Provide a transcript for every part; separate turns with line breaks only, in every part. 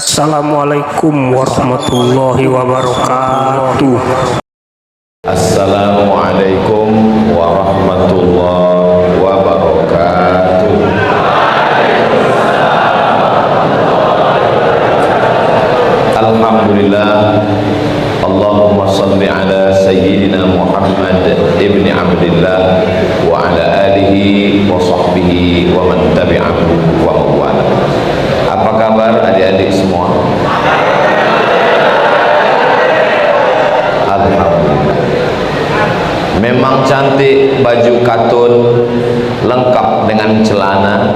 Assalamualaikum warahmatullahi wabarakatuh.
Assalamualaikum warahmatullahi wabarakatuh. Alhamdulillah. Allahumma salli ala sayyidina Muhammad ibn Abdillah wa ala alihi wa sahbihi wa man tabi'ahu wa mawala. Apa kabar adik-adik semua? Alhamdulillah. Memang cantik baju katun lengkap dengan celana.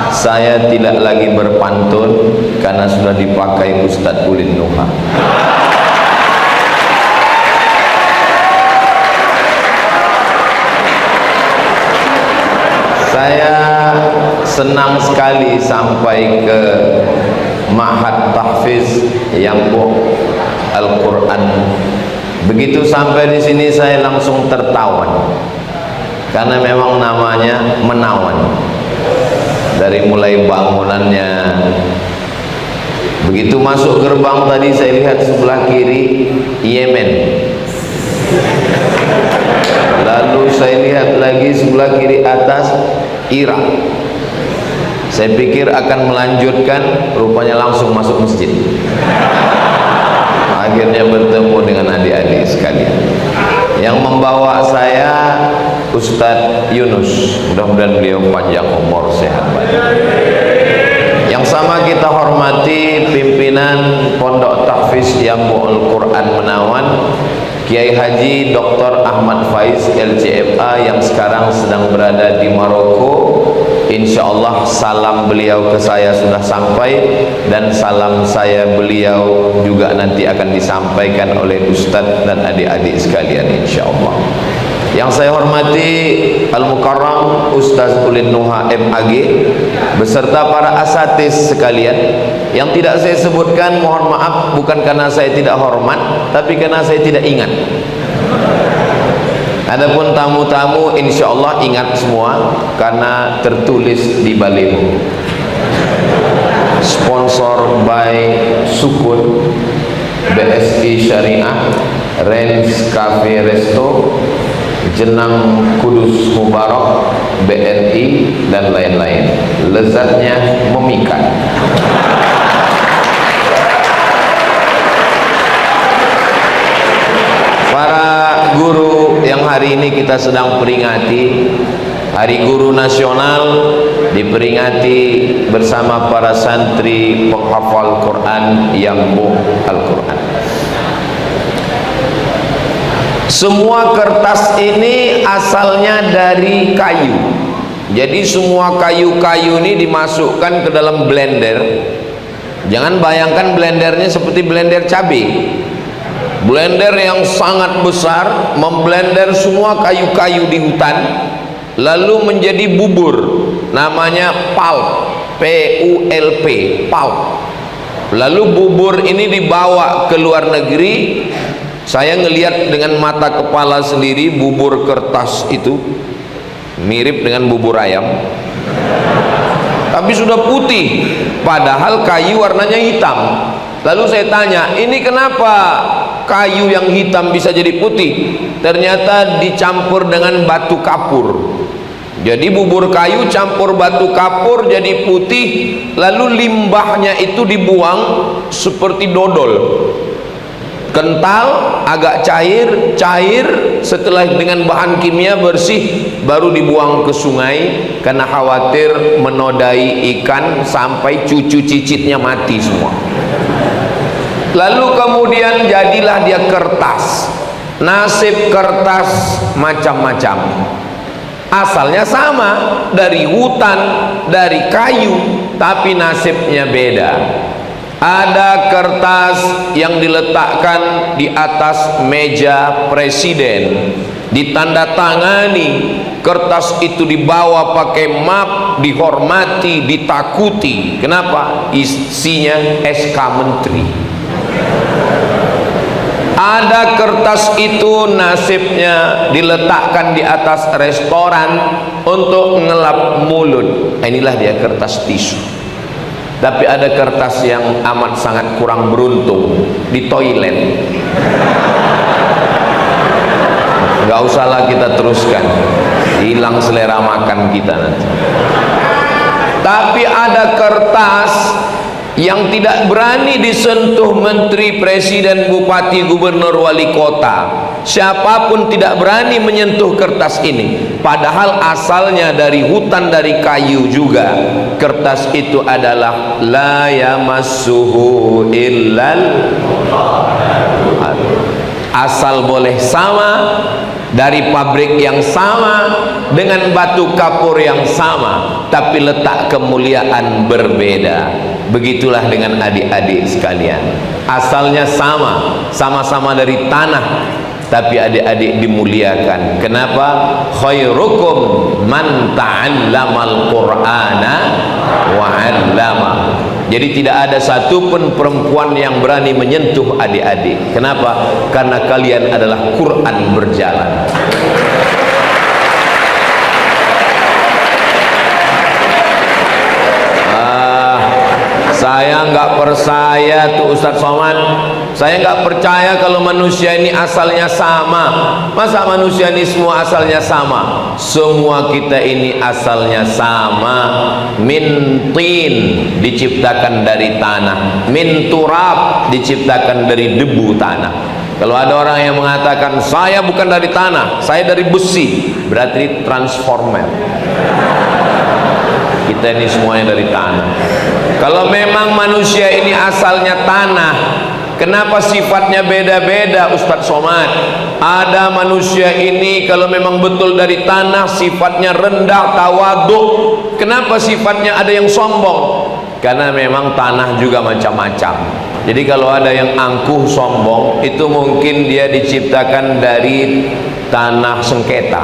Saya tidak lagi berpantun karena sudah dipakai Ustadz Ulin Nuha. Saya senang sekali sampai ke Ma'had Tahfiz Yambo Al-Quran. Begitu sampai di sini saya langsung tertawan karena memang namanya menawan. Dari mulai bangunannya, begitu masuk gerbang tadi saya lihat sebelah kiri Yemen, lalu saya lihat lagi sebelah kiri atas Irak. Saya pikir akan melanjutkan, rupanya langsung masuk masjid. Akhirnya bertemu dengan adik-adik sekalian. Yang membawa saya Ustadz Yunus, mudah-mudahan beliau panjang umur, sehat badan. Yang sama kita hormati pimpinan Pondok Tahfiz Yambo Al-Quran Menawan, Kiai Haji Dr. Ahmad Faiz LCMA yang sekarang sedang berada di Maroko. Insya Allah salam beliau ke saya sudah sampai, dan salam saya beliau juga nanti akan disampaikan oleh Ustadz dan adik-adik sekalian insya Allah. Yang saya hormati Al-Mukarram Ustaz Ulin Nuha MAG beserta para asatiz sekalian. Yang tidak saya sebutkan mohon maaf, bukan karena saya tidak hormat, tapi karena saya tidak ingat. Adapun tamu-tamu insya Allah ingat semua karena tertulis di baliho. Sponsor by Sukun, BSI Syariah, Rens Cafe Resto, Jenang Kudus Mubarak, BNI dan lain-lain. Lezatnya memikat. Para guru yang hari ini kita sedang peringati Hari Guru Nasional, diperingati bersama para santri penghafal Quran Yambo Al-Quran. Semua kertas ini asalnya dari kayu. Jadi semua kayu-kayu ini dimasukkan ke dalam blender. Jangan bayangkan blendernya seperti blender cabai. Blender yang sangat besar memblender semua kayu-kayu di hutan lalu menjadi bubur, namanya pulp, PULP, pulp. Lalu bubur ini dibawa ke luar negeri. Saya ngelihat dengan mata kepala sendiri bubur kertas itu mirip dengan bubur ayam, tapi sudah putih, padahal kayu warnanya hitam. Lalu saya tanya, ini kenapa kayu yang hitam bisa jadi putih? Ternyata dicampur dengan batu kapur. Jadi bubur kayu campur batu kapur jadi putih, lalu limbahnya itu dibuang seperti dodol, kental, agak cair, setelah dengan bahan kimia bersih baru dibuang ke sungai karena khawatir menodai ikan sampai cucu cicitnya mati semua. Lalu kemudian jadilah dia kertas. Nasib kertas macam-macam, asalnya sama, dari hutan, dari kayu, tapi nasibnya beda. Ada kertas yang diletakkan di atas meja presiden, ditandatangani, kertas itu dibawa pakai map, dihormati, ditakuti. Kenapa? Isinya SK Menteri. Ada kertas itu nasibnya diletakkan di atas restoran untuk ngelap mulut. Inilah dia kertas tisu. Tapi ada kertas yang amat sangat kurang beruntung di toilet. Gak usahlah kita teruskan, hilang selera makan kita nanti. Tapi ada kertas yang tidak berani disentuh menteri, presiden, bupati, gubernur, wali kota. Siapapun tidak berani menyentuh kertas ini. Padahal asalnya dari hutan, dari kayu juga. Kertas itu adalah la yamassuhu illal, asal boleh sama, dari pabrik yang sama, dengan batu kapur yang sama, tapi letak kemuliaan berbeda. Begitulah dengan adik-adik sekalian, asalnya sama, sama-sama dari tanah, tapi adik-adik dimuliakan. Kenapa? Khairukum man ta'allamal qur'ana wa 'allama. Jadi tidak ada satupun perempuan yang berani menyentuh adik-adik. Kenapa? Karena kalian adalah Quran berjalan. Saya nggak percaya tuh Ustadz Somad. Saya nggak percaya kalau manusia ini asalnya sama. Masa manusia ini semua asalnya sama? Semua kita ini asalnya sama. Min tin, diciptakan dari tanah. Min turab, diciptakan dari debu tanah. Kalau ada orang yang mengatakan saya bukan dari tanah, saya dari besi, berarti transformer. Kita ini semuanya dari tanah. Kalau memang manusia ini asalnya tanah, kenapa sifatnya beda-beda Ustadz Somad? Ada manusia ini kalau memang betul dari tanah, sifatnya rendah, tawadhu. Kenapa sifatnya ada yang sombong? Karena memang tanah juga macam-macam. Jadi kalau ada yang angkuh, sombong, itu mungkin dia diciptakan dari tanah sengketa.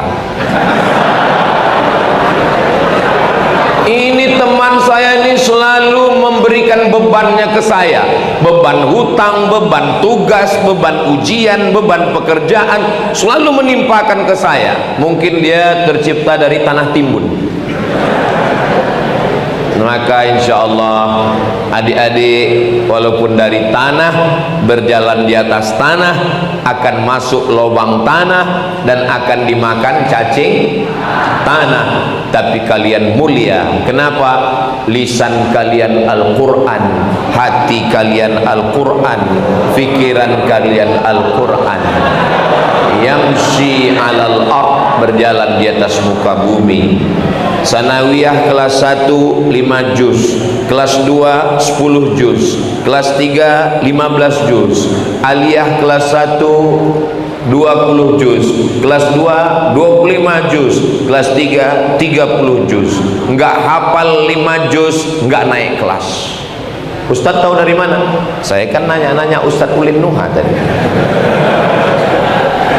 Ini teman saya ini selalu memberikan bebannya ke saya, beban hutang, beban tugas, beban ujian, beban pekerjaan, selalu menimpakan ke saya. Mungkin dia tercipta dari tanah timbun. Maka insya Allah adik-adik walaupun dari tanah, berjalan di atas tanah, akan masuk lubang tanah dan akan dimakan cacing tanah. Tapi kalian mulia. Kenapa? Lisan kalian Al-Quran, hati kalian Al-Quran, pikiran kalian Al-Quran. Yamshi alal ard, berjalan di atas muka bumi. Sanawiyah kelas 1 5 juz, kelas 2 10 juz, kelas 3 15 juz, aliyah kelas 1 20 juz, kelas 2 25 juz, kelas 3 30 juz. Enggak hafal 5 juz, enggak naik kelas. Ustadz tahu dari mana? Saya kan nanya-nanya Ustadz Ulin Nuha tadi.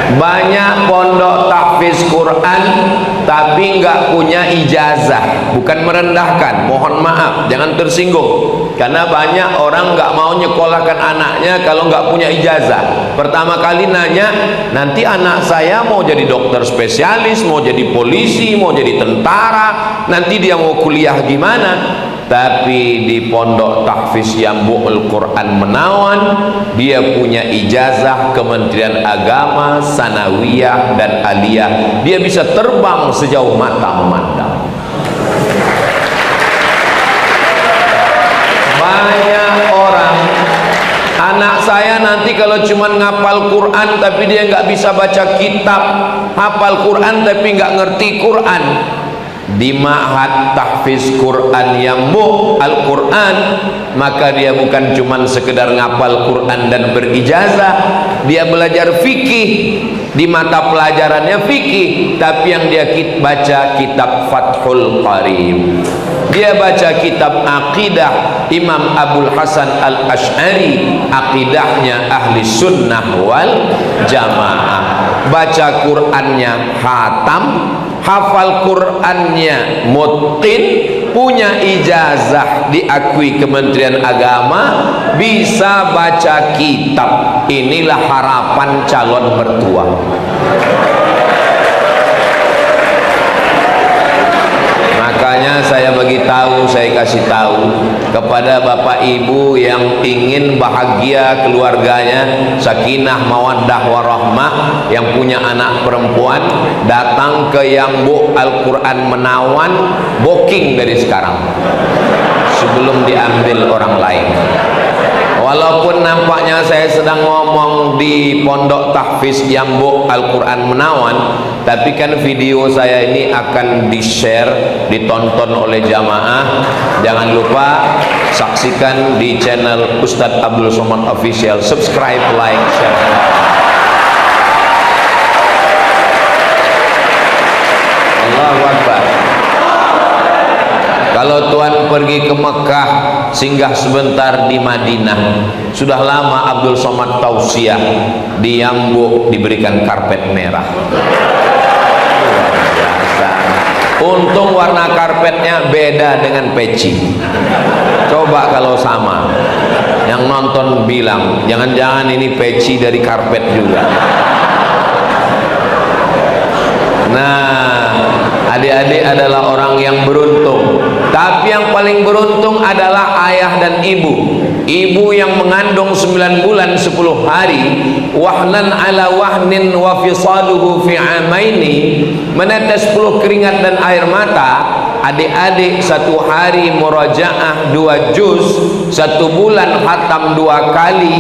Banyak pondok tahfiz Quran tapi nggak punya ijazah. Bukan merendahkan, mohon maaf, jangan tersinggung. Karena banyak orang nggak mau nyekolahkan anaknya kalau nggak punya ijazah. Pertama kali nanya, nanti anak saya mau jadi dokter spesialis, mau jadi polisi, mau jadi tentara, nanti dia mau kuliah gimana? Tapi di pondok tahfiz Yambu'ul Quran Menawan, dia punya ijazah Kementerian Agama, sanawiyah dan aliyah. Dia bisa terbang sejauh mata memandang. Banyak orang, anak saya nanti kalau cuma ngapal Quran tapi dia nggak bisa baca kitab, hafal Quran tapi nggak ngerti Quran. Di ma'had tahfiz Quran Yambu' Al-Quran, maka dia bukan cuma sekedar ngapal Quran dan berijazah, dia belajar fikih. Di mata pelajarannya fikih, tapi yang dia baca kitab Fathul Qarib, dia baca kitab akidah Imam Abul Hasan Al-Ash'ari, akidahnya ahli sunnah wal jamaah. Baca Qurannya hatam, hafal Qurannya mutqin, punya ijazah diakui Kementerian Agama, bisa baca kitab. Inilah harapan calon mertua. Makanya saya kasih tahu kepada bapak ibu yang ingin bahagia keluarganya, sakinah mawaddah warahmah, yang punya anak perempuan, datang ke Yambu Al-Quran Menawan, booking dari sekarang sebelum diambil orang lain. Walaupun nampaknya saya sedang ngomong di Pondok Tahfiz Yambu Al-Quran Menawan, tapi kan video saya ini akan di-share, ditonton oleh jamaah. Jangan lupa saksikan di channel Ustadz Abdul Somad Official. Subscribe, like, share. Allahu Akbar. Kalau Tuhan pergi ke Mekah, singgah sebentar di Madinah. Sudah lama Abdul Somad tausiah di Yambu diberikan karpet merah. Luar biasa. Untung warna karpetnya beda dengan peci. Coba kalau sama, yang nonton bilang jangan-jangan ini peci dari karpet juga. Nah, adik-adik adalah orang yang beruntung. Tapi yang paling beruntung adalah ayah dan ibu. Ibu yang mengandung 9 bulan 10 hari, wahnan ala wahnin wa fisaluhu fi amaini, menetes 10 keringat dan air mata. Adik-adik 1 hari murajaah 2 juz, 1 bulan hatam 2 kali,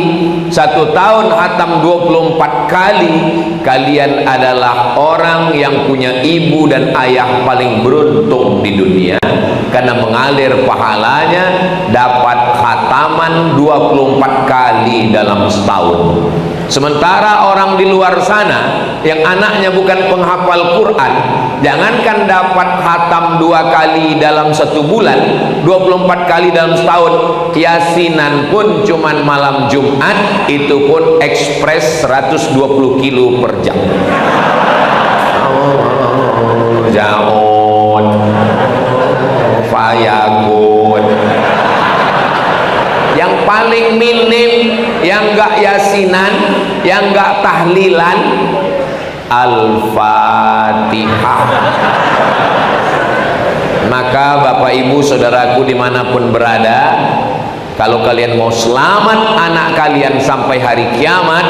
1 tahun hatam 24 kali. Kalian adalah orang yang punya ibu dan ayah paling beruntung di dunia, karena mengalir pahalanya dapat khataman 24 kali dalam setahun. Sementara orang di luar sana yang anaknya bukan penghafal Quran, jangankan dapat khatam 2 kali dalam 1 bulan, 24 kali dalam setahun. Yasinan pun cuman malam Jumat, itu pun ekspres 120 kilo per jam. Jaun Fayakun. Yang paling minim, yang enggak yasinan, yang enggak tahlilan, Al-Fatihah. Maka Bapak Ibu saudaraku dimanapun berada, kalau kalian mau selamat anak kalian sampai hari kiamat,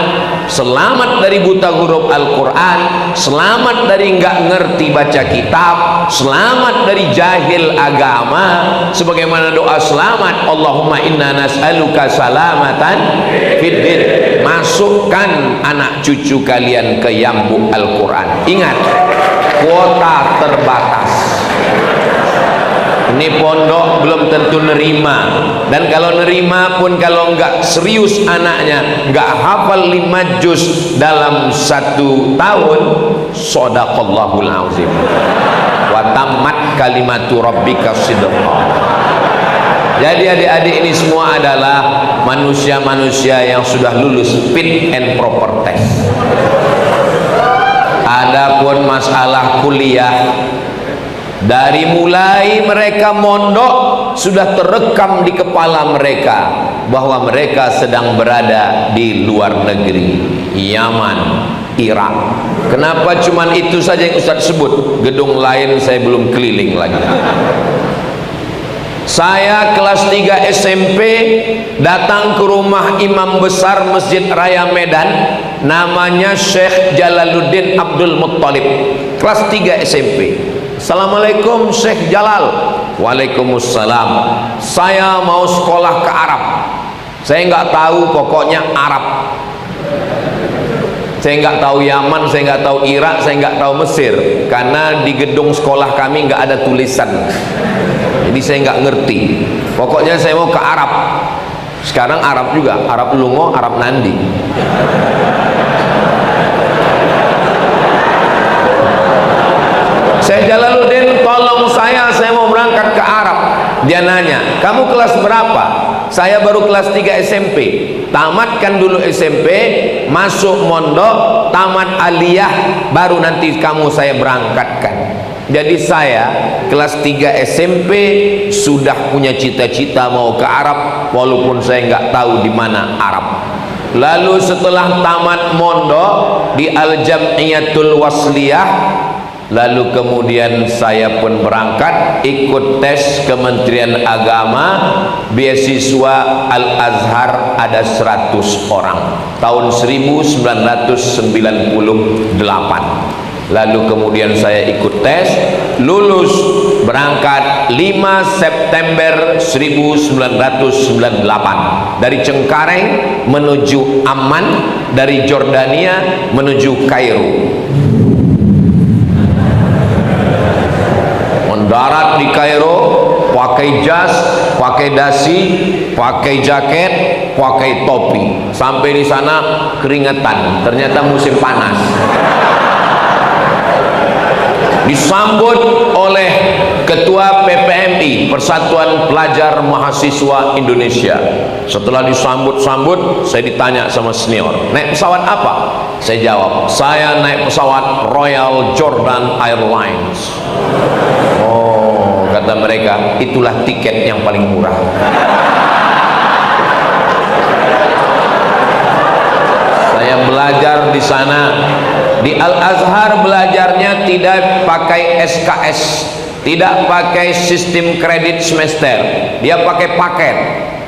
selamat dari buta huruf Al-Quran, selamat dari enggak ngerti baca kitab, selamat dari jahil agama, sebagaimana doa selamat, Allahumma inna nas'aluka salamatan fid din. Masukkan anak cucu kalian ke Yambu Al-Quran. Ingat, kuota terbatas. Ini pondok belum tentu nerima, dan kalau nerima pun kalau enggak serius anaknya, enggak hafal 5 juz dalam 1 tahun, shadaqallahul azim wa tammat kalimatu rabbika sidqa. Jadi adik-adik ini semua adalah manusia-manusia yang sudah lulus fit and proper test. Adapun masalah kuliah, dari mulai mereka mondok sudah terekam di kepala mereka bahwa mereka sedang berada di luar negeri, Yaman, Irak. Kenapa cuman itu saja yang Ustaz sebut? Gedung lain saya belum keliling lagi. Saya kelas 3 SMP datang ke rumah imam besar Masjid Raya Medan, namanya Syekh Jalaluddin Abdul Muttalib. Kelas 3 SMP. Assalamualaikum Syekh Jalal. Waalaikumsalam. Saya mau sekolah ke Arab. Saya nggak tahu, pokoknya Arab. Saya nggak tahu Yaman, saya nggak tahu Irak, saya nggak tahu Mesir, karena di gedung sekolah kami nggak ada tulisan. Jadi saya nggak ngerti. Pokoknya saya mau ke Arab. Sekarang Arab juga, Arab Lungo, Arab Nandi. Syekh Jalaluddin, tolong saya mau berangkat ke Arab. Dia nanya, kamu kelas berapa? Saya baru kelas 3 SMP. Tamatkan dulu SMP, masuk mondok, tamat aliyah, baru nanti kamu saya berangkatkan. Jadi saya kelas 3 SMP sudah punya cita-cita mau ke Arab, walaupun saya nggak tahu di mana Arab. Lalu setelah tamat mondok di Al-Jam'iyatul Wasliyah, Lalu kemudian saya pun berangkat ikut tes Kementerian Agama, beasiswa Al-Azhar ada 100 orang tahun 1998. Lalu kemudian saya ikut tes, lulus, berangkat 5 September 1998 dari Cengkareng menuju Amman, dari Jordania menuju Kairo. Mendarat di Kairo, pakai jas, pakai dasi, pakai jaket, pakai topi. Sampai di sana keringetan, ternyata musim panas. Disambut oleh Ketua PPMI, Persatuan Pelajar Mahasiswa Indonesia. Setelah disambut-sambut, saya ditanya sama senior, naik pesawat apa? Saya jawab, saya naik pesawat Royal Jordan Airlines. Oh, kata mereka, itulah tiket yang paling murah. Saya belajar di sana. Di Al-Azhar belajarnya tidak pakai SKS, tidak pakai sistem kredit semester, dia pakai paket.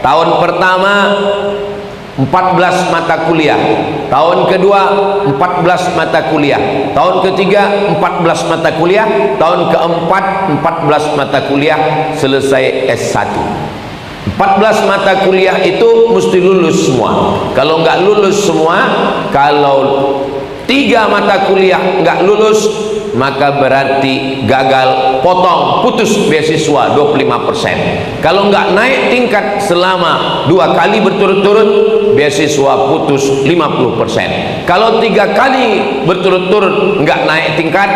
Tahun pertama 14 mata kuliah, tahun kedua 14 mata kuliah, tahun ketiga 14 mata kuliah, tahun keempat 14 mata kuliah, selesai S1. 14 mata kuliah itu mesti lulus semua. Kalau nggak lulus semua, kalau 3 mata kuliah nggak lulus, maka berarti gagal, potong, putus beasiswa 25%. Kalau nggak naik tingkat selama 2 kali berturut-turut, beasiswa putus 50%. Kalau 3 kali berturut-turut nggak naik tingkat,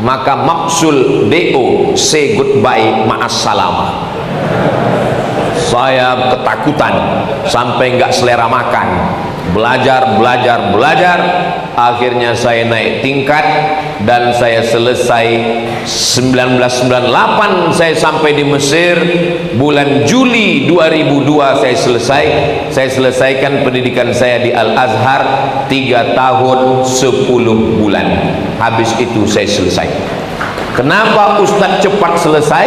maka maksul DO, say goodbye, ma'assalamah. Saya ketakutan sampai nggak selera makan. Belajar, akhirnya saya naik tingkat dan saya selesai 1998. Saya sampai di Mesir bulan Juli 2002. Saya selesaikan pendidikan saya di Al-Azhar 3 tahun 10 bulan. Habis itu saya selesai. Kenapa Ustadz cepat selesai?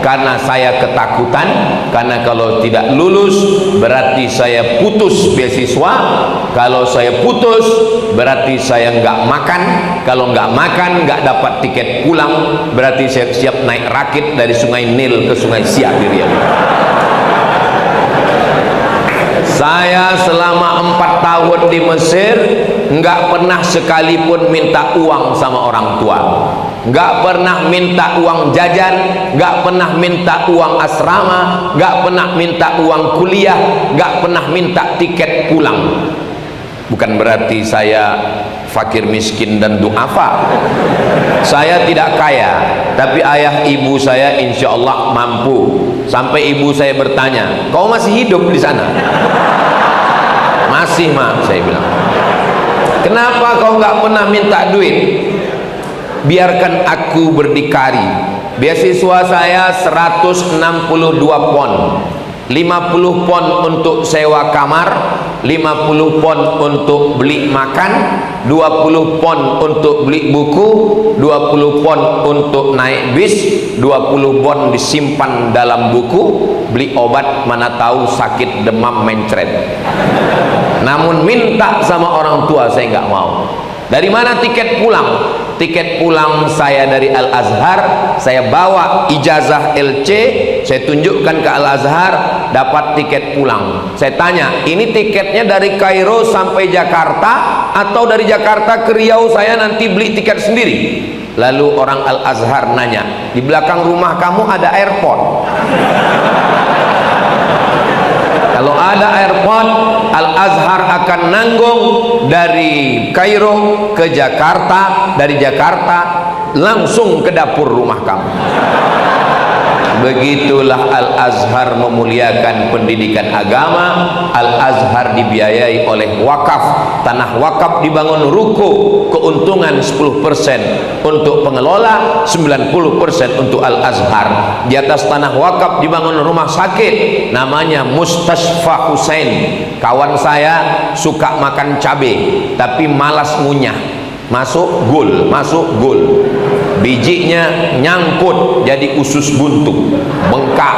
Karena saya ketakutan, karena kalau tidak lulus berarti saya putus beasiswa. Kalau saya putus berarti saya nggak makan. Kalau nggak makan, nggak dapat tiket pulang, berarti saya siap naik rakit dari Sungai Nil ke Sungai Siak di Riyadh. Saya selama 4 tahun di Mesir nggak pernah sekalipun minta uang sama orang tua, nggak pernah minta uang jajan, nggak pernah minta uang asrama, nggak pernah minta uang kuliah, nggak pernah minta tiket pulang. Bukan berarti saya fakir miskin dan duafa. Saya tidak kaya, tapi ayah ibu saya insya Allah mampu. Sampai ibu saya bertanya, kau masih hidup di sana? Masih, mak, saya bilang. Kenapa kau nggak pernah minta duit? Biarkan aku berdikari. Beasiswa saya 162 pon, 50 pon untuk sewa kamar, 50 pon untuk beli makan, 20 pon untuk beli buku, 20 pon untuk naik bis, 20 pon disimpan dalam buku, beli obat mana tahu sakit demam mencret. Namun minta sama orang tua saya nggak mau. Dari mana tiket pulang? Tiket pulang saya dari Al-Azhar, saya bawa ijazah LC, saya tunjukkan ke Al-Azhar, dapat tiket pulang. Saya tanya, ini tiketnya dari Kairo sampai Jakarta atau dari Jakarta ke Riau saya nanti beli tiket sendiri? Lalu orang Al-Azhar nanya, di belakang rumah kamu ada airport? Kalau ada airport, Al-Azhar akan nanggung dari Kairo ke Jakarta, dari Jakarta langsung ke dapur rumah kamu. Begitulah Al-Azhar memuliakan pendidikan agama. Al-Azhar dibiayai oleh wakaf. Tanah wakaf dibangun ruko, keuntungan 10% untuk pengelola, 90% untuk Al-Azhar. Di atas tanah wakaf dibangun rumah sakit namanya Mustasfa Husain. Kawan saya suka makan cabai tapi malas ngunyah, masuk gul. bijinya nyangkut jadi usus buntu, bengkak.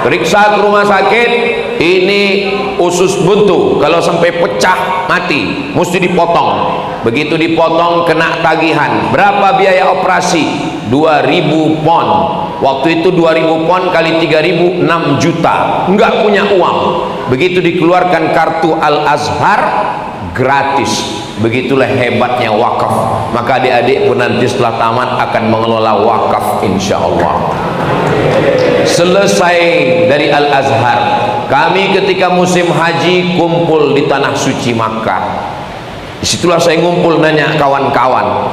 Periksa ke rumah sakit, ini usus buntu, kalau sampai pecah mati, mesti dipotong. Begitu dipotong kena tagihan. Berapa biaya operasi? 2.000 pon. Waktu itu 2.000 pon kali 3.000, 6 juta. Enggak punya uang. Begitu dikeluarkan kartu Al-Azhar, gratis. Begitulah hebatnya wakaf. Maka adik-adik pun nanti setelah tamat akan mengelola wakaf, insya Allah. Selesai dari Al-Azhar, kami ketika musim haji kumpul di tanah suci Makkah. Disitulah saya ngumpul nanya kawan-kawan,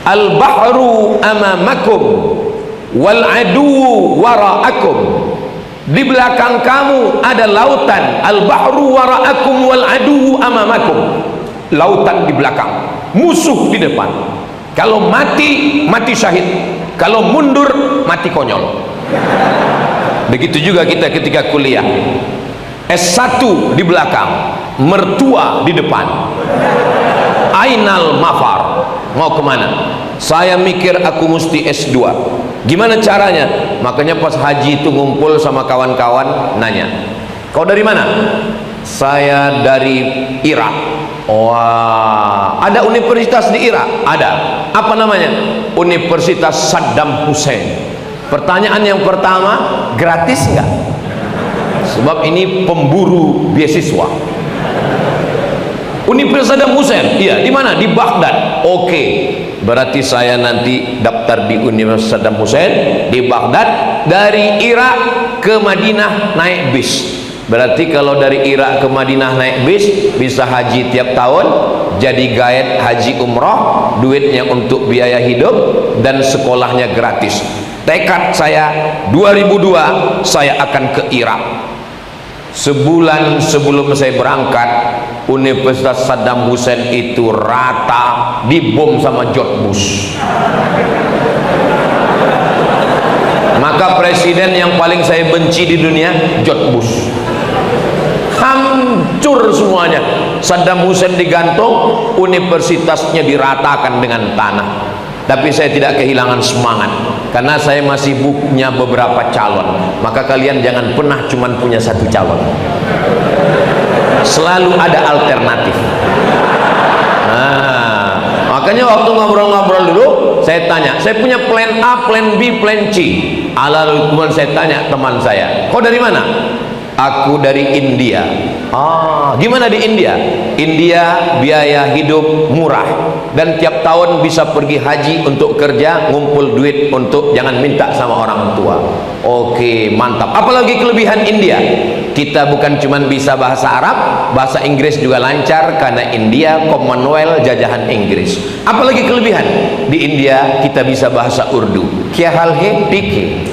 al-bahru amamakum wal aduwu wara'akum. Di belakang kamu ada lautan. Al-bahru wara'akum wal aduwu amamakum. Lautan di belakang, musuh di depan. Kalau mati, mati syahid. Kalau mundur, mati konyol. Begitu juga kita ketika kuliah. S1 di belakang, mertua di depan. Ainal mafar, mau kemana? Saya mikir aku mesti S2. Gimana caranya? Makanya pas haji itu ngumpul sama kawan-kawan, nanya, kau dari mana? Saya dari Irak. Wah, ada universitas di Irak? Ada. Apa namanya? Universitas Saddam Hussein. Pertanyaan yang pertama, gratis nggak? Sebab ini pemburu beasiswa. Universitas Saddam Hussein, iya. Di mana? Di Baghdad. Oke, berarti saya nanti daftar di Universitas Saddam Hussein di Baghdad. Dari Irak ke Madinah naik bis. Berarti kalau dari Irak ke Madinah naik bis, bisa haji tiap tahun, jadi guide haji umroh, duitnya untuk biaya hidup, dan sekolahnya gratis. Tekad saya 2002 saya akan ke Irak. Sebulan sebelum saya berangkat, Universitas Saddam Hussein itu rata dibom sama George Bush. Maka presiden yang paling saya benci di dunia, George Bush. Hancur semuanya. Saddam Hussein digantung, universitasnya diratakan dengan tanah. Tapi saya tidak kehilangan semangat, karena saya masih punya beberapa calon. Maka kalian jangan pernah cuma punya satu calon, selalu ada alternatif. Nah, makanya waktu ngobrol-ngobrol dulu, saya tanya, saya punya plan A, plan B, plan C. Lalu saya tanya teman saya, kau dari mana? Aku dari India. Gimana di India? India biaya hidup murah, dan tiap tahun bisa pergi haji untuk kerja, ngumpul duit untuk jangan minta sama orang tua. Oke, mantap. Apalagi kelebihan India? Kita bukan cuma bisa bahasa Arab, bahasa Inggris juga lancar, karena India Commonwealth jajahan Inggris. Apalagi kelebihan? Di India kita bisa bahasa Urdu. Kya hal hai? Tiki.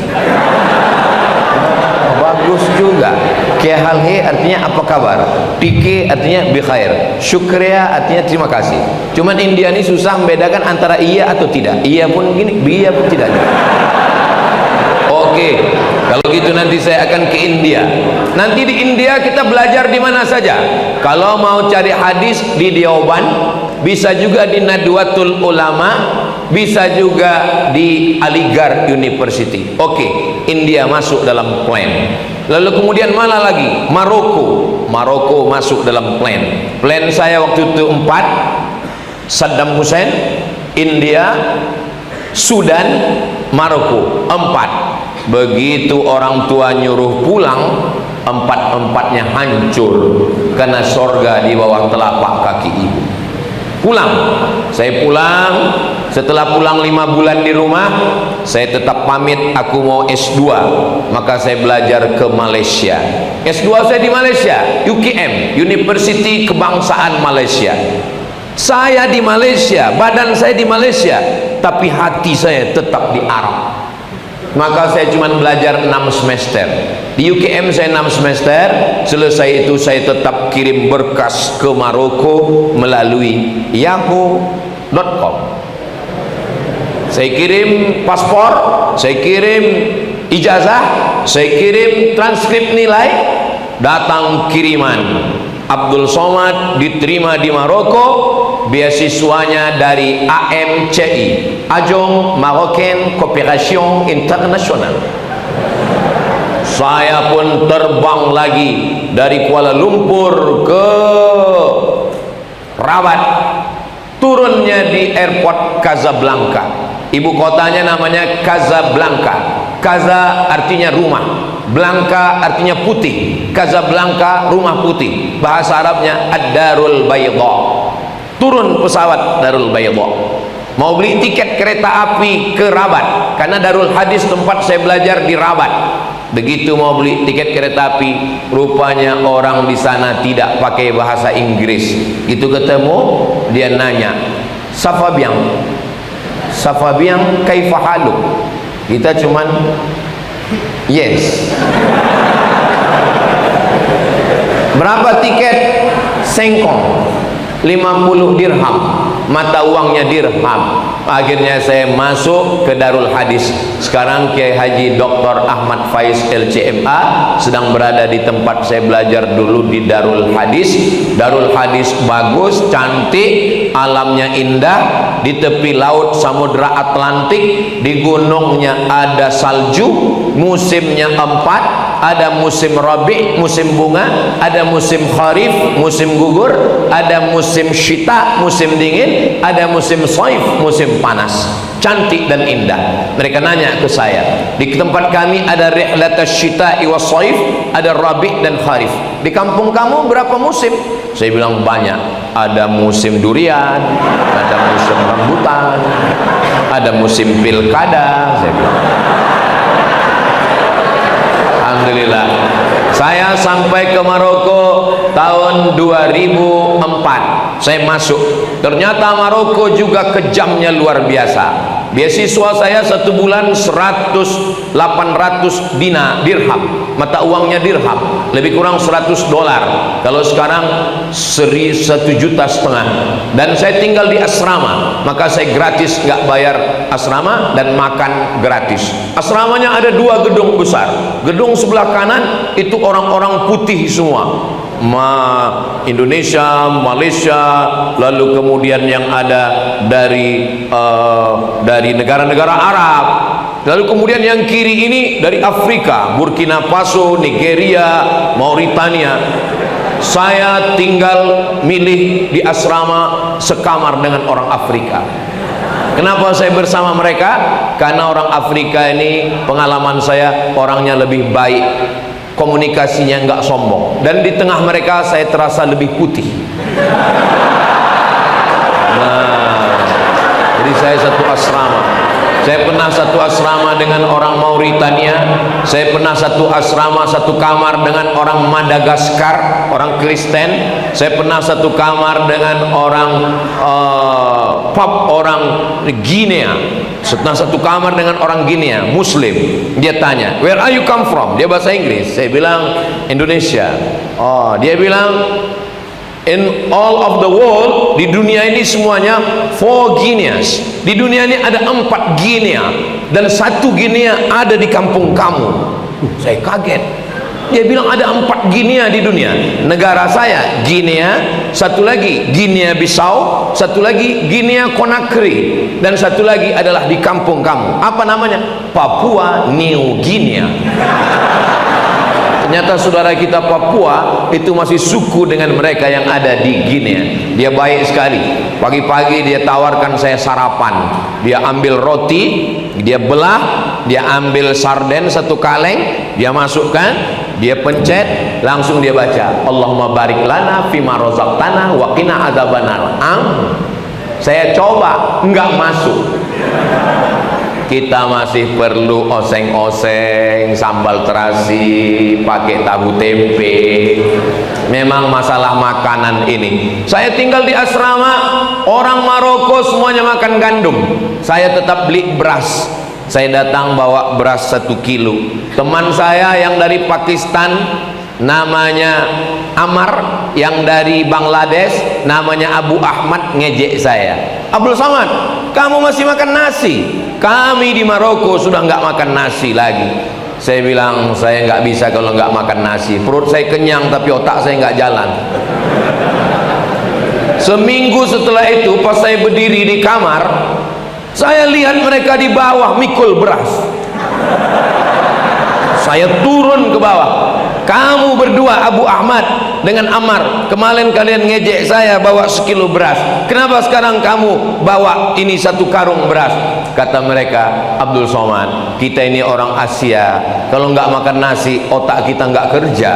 Bagus juga. Kya hal hai artinya apa kabar, tiki artinya bikhair, syukriya artinya terima kasih. Cuman India ini susah membedakan antara iya atau tidak. Iya pun gini, iya pun tidak. Oke, kalau gitu nanti saya akan ke India. Nanti di India kita belajar di mana saja. Kalau mau cari hadis di Deoban, bisa juga di Nadwatul Ulama, bisa juga di Aligarh University. Oke, India masuk dalam plan. Lalu kemudian mana lagi? Maroko masuk dalam plan. Plan saya waktu itu 4: Saddam Hussein, India, Sudan, Maroko. 4. Begitu orang tua nyuruh pulang, 4-empatnya hancur, karena sorga di bawah telapak kaki ibu. Pulang, saya pulang. Setelah pulang 5 bulan di rumah, saya tetap pamit aku mau S2. Maka saya belajar ke Malaysia. S2 saya di Malaysia, UKM, University Kebangsaan Malaysia. Saya di Malaysia, badan saya di Malaysia, tapi hati saya tetap di Arab. Maka saya cuma belajar 6 semester. Di UKM saya 6 semester. Selesai itu saya tetap kirim berkas ke Maroko melalui yahoo.com. Saya kirim paspor, saya kirim ijazah, saya kirim transkrip nilai. Datang kiriman, Abdul Somad diterima di Maroko, beasiswanya dari AMCI, Agence Marocaine Coopération International. Saya pun terbang lagi dari Kuala Lumpur ke Rabat, turunnya di airport Casablanca. Ibu kotanya namanya Casablanca. Casa artinya rumah, Blanca artinya putih. Casablanca rumah putih, bahasa Arabnya Ad-Darul Bayda. Turun pesawat Darul Bayda, mau beli tiket kereta api ke Rabat, karena Darul Hadis tempat saya belajar di Rabat. Begitu mau beli tiket kereta api, rupanya orang di sana tidak pakai bahasa Inggris. Itu ketemu, dia nanya, Safabiang, Safabiang kaifa haluk? Kita cuman yes. Berapa tiket? Sengkong, 50 dirham, mata uangnya dirham. Akhirnya saya masuk ke Darul Hadis. Sekarang Kiai Haji Dr. Ahmad Faiz LCMA sedang berada di tempat saya belajar dulu, di Darul Hadis. Darul Hadis bagus, cantik, alamnya indah, di tepi laut Samudra Atlantik, di gunungnya ada salju, musimnya 4, ada musim rabi, musim bunga, ada musim kharif, musim gugur, ada musim syita, musim dingin, ada musim saif, musim panas. Cantik dan indah. Mereka nanya ke saya, di tempat kami ada rihlatas syita'i was saif, ada rabi dan kharif. Di kampung kamu berapa musim? Saya bilang banyak. Ada musim durian, ada musim rambutan, ada musim pilkada. Saya bilang, alhamdulillah. Saya sampai ke Maroko tahun 2004. Saya masuk. Ternyata Maroko juga kejamnya luar biasa. Beasiswa saya 1 bulan 100-800 dirham. Mata uangnya dirham. Lebih kurang 100 dolar. Kalau sekarang 1,5 juta. Dan saya tinggal di asrama. Maka saya gratis, nggak bayar asrama dan makan gratis. Asramanya ada 2 gedung besar. Gedung sebelah kanan itu orang-orang putih semua. Indonesia, Malaysia, lalu kemudian yang ada dari negara-negara Arab, lalu kemudian yang kiri ini dari Afrika, Burkina Faso, Nigeria, Mauritania. Saya tinggal milih di asrama sekamar dengan orang Afrika. Kenapa saya bersama mereka? Karena orang Afrika ini, pengalaman saya, orangnya lebih baik, komunikasinya nggak sombong, dan di tengah mereka saya terasa lebih putih. Nah, jadi saya satu asrama. Saya pernah satu asrama dengan orang Mauritania. Saya pernah satu asrama, satu kamar dengan orang Madagaskar, orang Kristen. Saya pernah satu kamar dengan orang orang Guinea. Setelah satu kamar dengan orang Guinea, Muslim. Dia tanya, where are you come from? Dia bahasa Inggris. Saya bilang Indonesia. Oh, dia bilang in all of the world, di dunia ini semuanya 4 Guineas. Di dunia ini ada 4 Guinea, dan 1 Guinea ada di kampung kamu. Saya kaget. Dia bilang ada 4 Guinea di dunia. Negara saya Guinea, satu lagi Guinea Bissau, satu lagi Guinea Conakry, dan satu lagi adalah di kampung kamu. Apa namanya? Papua New Guinea. Ternyata saudara kita Papua itu masih suku dengan mereka yang ada di Guinea. Dia baik sekali. Pagi-pagi dia tawarkan saya sarapan. Dia ambil roti, dia belah, dia ambil sarden 1 kaleng, dia masukkan, dia pencet, langsung dia baca, Allahumma barik lana fima razaqtana wa qina adzabannar. Saya coba, enggak masuk. Kita masih perlu oseng-oseng, sambal terasi, pakai tahu tempe. Memang masalah makanan ini. Saya tinggal di asrama, orang Maroko semuanya makan gandum. Saya tetap beli beras. Saya datang bawa beras 1 kilo. Teman saya yang dari Pakistan namanya Amar, yang dari Bangladesh namanya Abu Ahmad, ngejek saya. Abdul Samad, kamu masih makan nasi? Kami di Maroko sudah nggak makan nasi lagi. Saya bilang saya nggak bisa kalau nggak makan nasi. Perut saya kenyang tapi otak saya nggak jalan. Seminggu setelah itu pas saya berdiri di kamar, saya lihat mereka di bawah mikul beras. Saya turun ke bawah. Kamu berdua Abu Ahmad dengan Ammar, kemarin kalian ngejek saya bawa sekilo beras, kenapa sekarang kamu bawa ini 1 karung beras? Kata mereka, Abdul Somad, kita ini orang Asia, kalau nggak makan nasi otak kita nggak kerja.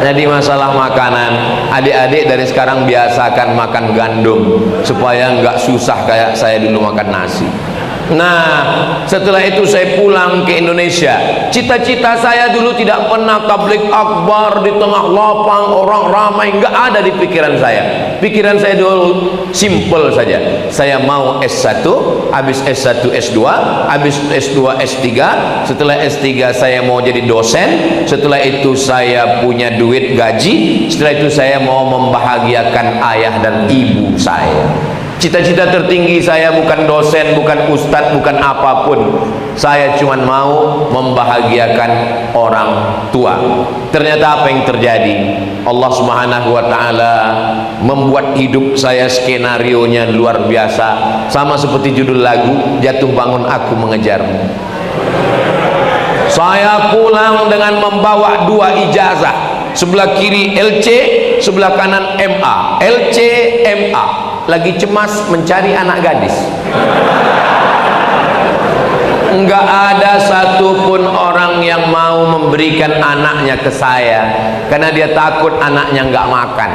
Jadi masalah makanan, adik-adik dari sekarang biasakan makan gandum supaya nggak susah kayak saya dulu makan nasi. Nah, setelah itu saya pulang ke Indonesia. Cita-cita saya dulu tidak pernah tabligh akbar di tengah lapang orang ramai, nggak ada di pikiran saya. Pikiran saya dulu simple saja. Saya mau S1, habis S1 S2, habis S2 S3. Setelah S3 saya mau jadi dosen. Setelah itu saya punya duit gaji. Setelah itu saya mau membahagiakan ayah dan ibu saya. Cita-cita tertinggi saya bukan dosen, bukan ustadz, bukan apapun. Saya cuma mau membahagiakan orang tua. Ternyata apa yang terjadi? Allah Subhanahu wa taala membuat hidup saya skenarionya luar biasa. Sama seperti judul lagu, Jatuh Bangun Aku Mengejarmu. Saya pulang dengan membawa 2 ijazah. Sebelah kiri LC, sebelah kanan MA. LC, MA. Lagi cemas mencari anak gadis. Enggak ada satupun orang yang mau memberikan anaknya ke saya, karena dia takut anaknya enggak makan.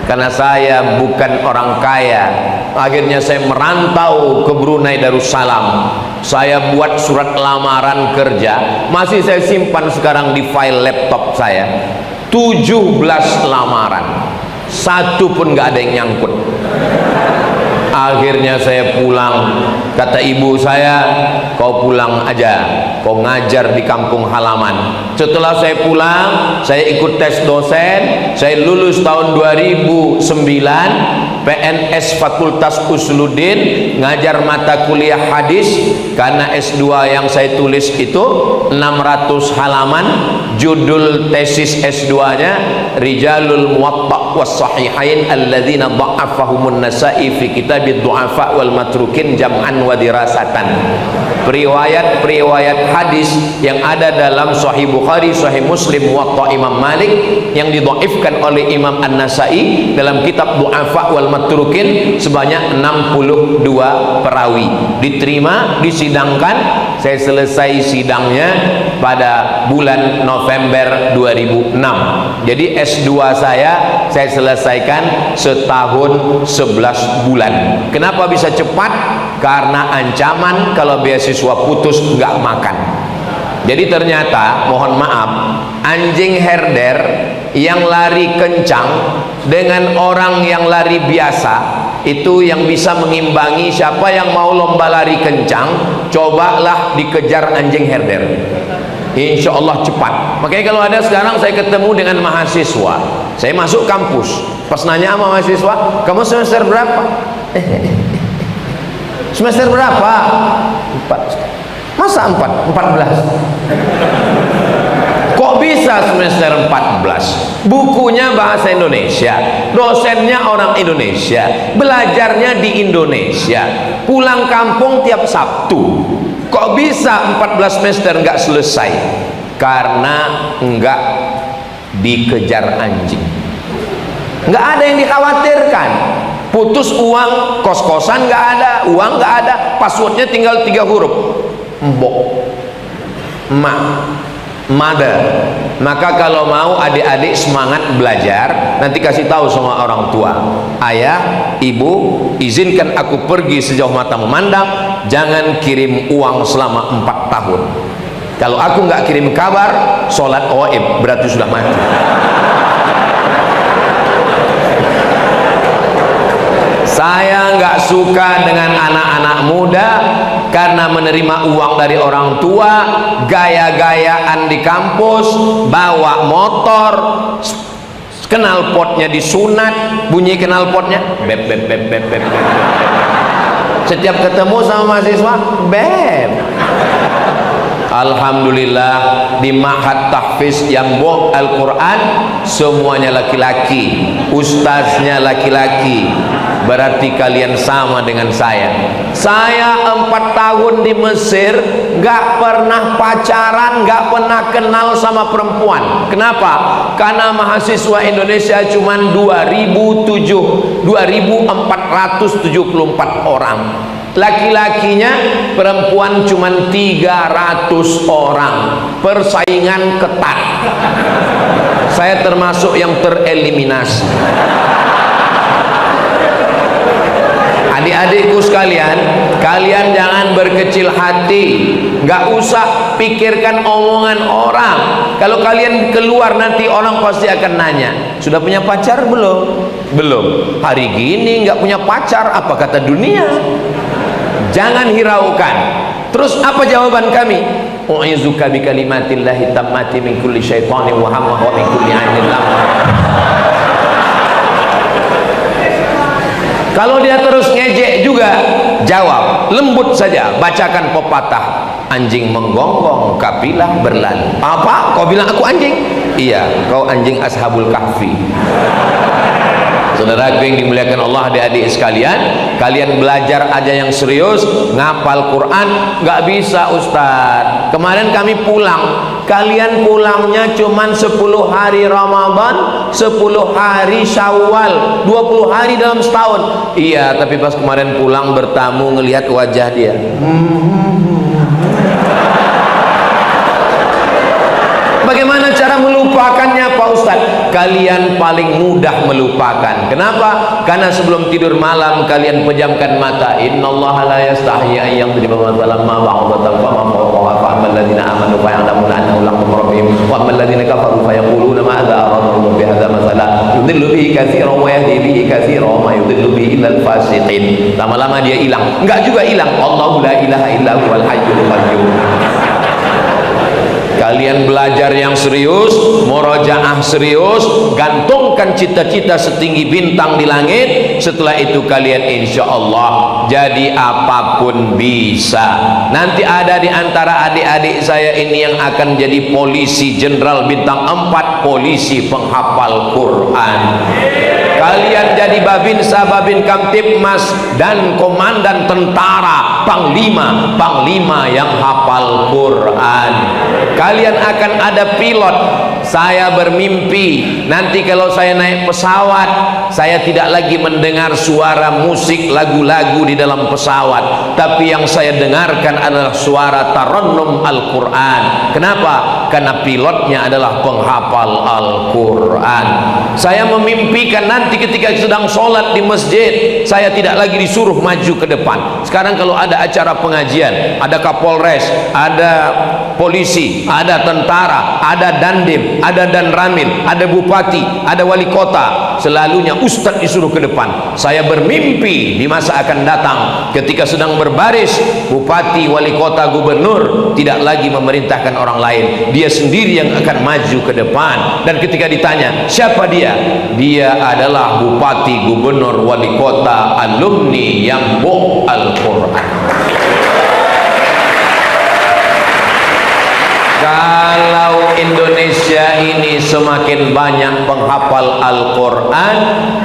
Karena saya bukan orang kaya. Akhirnya saya merantau ke Brunei Darussalam. Saya buat surat lamaran kerja, masih saya simpan sekarang di file laptop saya. 17 lamaran, 1 pun nggak ada yang nyangkut. Akhirnya saya pulang. Kata ibu saya, kau pulang aja, kau ngajar di kampung halaman. Setelah saya pulang, saya ikut tes dosen. Saya lulus tahun 2009, PNS Fakultas Usuluddin, ngajar mata kuliah hadis. Karena S2 yang saya tulis itu 600 halaman. Judul tesis S2-nya Rijalul Muwatta' was Sahihain alladzina dha'afahumun Nasa'i fi kitabid du'afa wal matrukin jam'an wa dirasatan. Periwayat hadis yang ada dalam Sahih Bukhari, Sahih Muslim, Muwatta Imam Malik yang didhaifkan oleh Imam An-Nasa'i dalam kitab du'afa wal matrukin sebanyak 62 perawi. Diterima, disidangkan. Saya selesai sidangnya pada bulan November 2006. Jadi S2 saya selesaikan setahun 11 bulan. Kenapa bisa cepat? Karena ancaman kalau beasiswa putus nggak makan. Jadi ternyata, mohon maaf, anjing herder yang lari kencang dengan orang yang lari biasa itu yang bisa mengimbangi. Siapa yang mau lomba lari kencang, cobalah dikejar anjing herder. Insya Allah cepat. Makanya kalau ada sekarang saya ketemu dengan mahasiswa, saya masuk kampus, pas nanya sama mahasiswa, kamu semester berapa? Semester berapa? 4. Masa 14? Kok bisa semester 14? Bukunya bahasa Indonesia, dosennya orang Indonesia, belajarnya di Indonesia, pulang kampung tiap Sabtu. Kok bisa 14 semester nggak selesai? Karena nggak dikejar anjing. Nggak ada yang dikhawatirkan. Putus uang, kos-kosan nggak ada, uang nggak ada, passwordnya tinggal 3 huruf, mbok, mak, mother. Maka kalau mau adik-adik semangat belajar, nanti kasih tahu sama orang tua, ayah, ibu, izinkan aku pergi sejauh mata memandang, jangan kirim uang selama 4 tahun. Kalau aku nggak kirim kabar, sholat gaib, berarti sudah mati. Saya nggak suka dengan anak-anak muda karena menerima uang dari orang tua, gaya-gayaan di kampus, bawa motor, knalpotnya disunat, bunyi knalpotnya beb beb beb beb beb. Setiap ketemu sama mahasiswa, beb. Alhamdulillah di Ma'had Tahfiz Yambok Al-Quran semuanya laki-laki, ustaznya laki-laki. Berarti kalian sama dengan saya. Saya 4 tahun di Mesir gak pernah pacaran, gak pernah kenal sama perempuan. Kenapa? Karena mahasiswa Indonesia cuma 2.474 orang. Laki-lakinya perempuan cuma 300 orang. Persaingan ketat. Saya termasuk yang tereliminasi. Adik-adikku sekalian, kalian jangan berkecil hati. Gak usah pikirkan omongan orang. Kalau kalian keluar nanti orang pasti akan nanya, sudah punya pacar belum? Belum. Hari gini gak punya pacar, apa kata dunia? Jangan hiraukan. Terus apa jawaban kami? U'izuka bi kalimatillahi tammati min kulli syaitanin wa hammah wa min kulli 'ainin lamah. Kalau dia terus ngejek juga, jawab lembut saja, bacakan pepatah. Anjing menggonggong, kapilah berlalu. Apa? Kau bilang aku anjing? Iya, kau anjing Ashabul Kahfi. Saudara yang dimuliakan Allah, adik-adik sekalian, kalian belajar aja yang serius. Ngapal Quran nggak bisa Ustaz. Kemarin kami pulang, kalian pulangnya cuman 10 hari Ramadan, 10 hari Syawal, 20 hari dalam setahun. Iya, tapi pas kemarin pulang bertamu ngelihat wajah dia. Bagaimana cara melupakannya Pak Ustaz? Kalian paling mudah melupakan. Kenapa? Karena sebelum tidur malam kalian pejamkan mata. Innallaha la yastahyi an yadriba mathalan ma ba'datan fa ma fawqaha fa ammal ladzina amanu fa ya'lamuna annahu al-haqqu min rabbihim wa ammal ladzina kafaru fa yaquluna ma'adza arada Allahu bi hadzal mathalan yudillu bihi katsiran wa yahdi bihi katsiran wa ma yudillu bihi illa al-fasiqin. Lama-lama dia hilang. Enggak juga hilang. Allahu la ilaha illa huwal hayyul qayyum. Kalian belajar yang serius, murojaah serius, gantungkan cita-cita setinggi bintang di langit. Setelah itu kalian insya Allah jadi apapun bisa. Nanti ada di antara adik-adik saya ini yang akan jadi polisi jenderal bintang 4, polisi penghafal Quran. Kalian jadi babinsa, babin kamtipmas dan komandan tentara, panglima yang hafal Quran. Kalian akan ada pilot. Saya bermimpi nanti kalau saya naik pesawat, saya tidak lagi mendengar suara musik lagu-lagu di dalam pesawat, tapi yang saya dengarkan adalah suara tarannum Al-Quran. Kenapa? Karena pilotnya adalah penghafal Al-Quran. Saya memimpikan nanti ketika sedang sholat di masjid, saya tidak lagi disuruh maju ke depan. Sekarang kalau ada acara pengajian, ada Kapolres, ada polisi, ada tentara, ada dandim, ada danramil, ada bupati, ada wali kota, selalunya ustadz disuruh ke depan. Saya bermimpi di masa akan datang ketika sedang berbaris, bupati, wali kota, gubernur tidak lagi memerintahkan orang lain, dia sendiri yang akan maju ke depan. Dan ketika ditanya siapa dia, dia adalah bupati, gubernur, wali kota, alumni Yambok Al-Quran. Kalau Indonesia ini semakin banyak penghafal Al-Quran,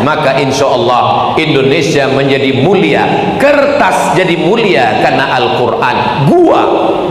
maka insya Allah Indonesia menjadi mulia. Kertas jadi mulia karena Al-Quran. Gua,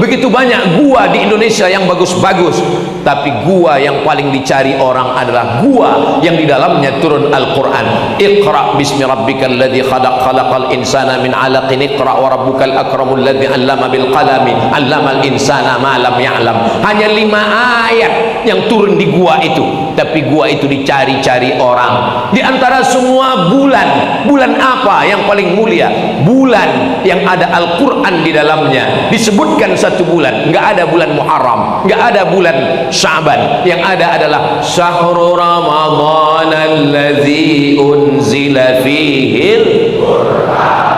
begitu banyak gua di Indonesia yang bagus-bagus, tapi gua yang paling dicari orang adalah gua yang di dalamnya turun Al-Quran. Iqra bismi rabbikal ladzi khalaq, khalaqal insana min 'alaqin, iqra wa rabbukal akramul ladzi 'allama bil qalami, 'allamal insana ma lam ya'lam. Hanya 5 ayat yang turun di gua itu, tapi gua itu dicari-cari orang. Di antara semua bulan, bulan apa yang paling mulia? Bulan yang ada Al-Quran di dalamnya. Disebutkan satu bulan, nggak ada bulan Muharram, nggak ada bulan Sya'ban. Yang ada adalah Syahrul Ramadhan allazi unzila fihil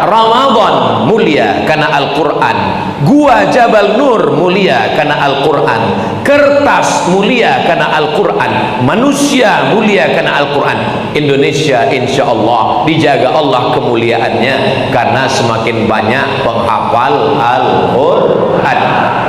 Ramadan mulia karena Al-Quran. Gua Jabal Nur mulia karena Al-Quran. Kertas mulia karena Al-Quran. Manusia mulia karena Al-Quran. Indonesia insya Allah dijaga Allah kemuliaannya karena semakin banyak penghafal Al-Quran.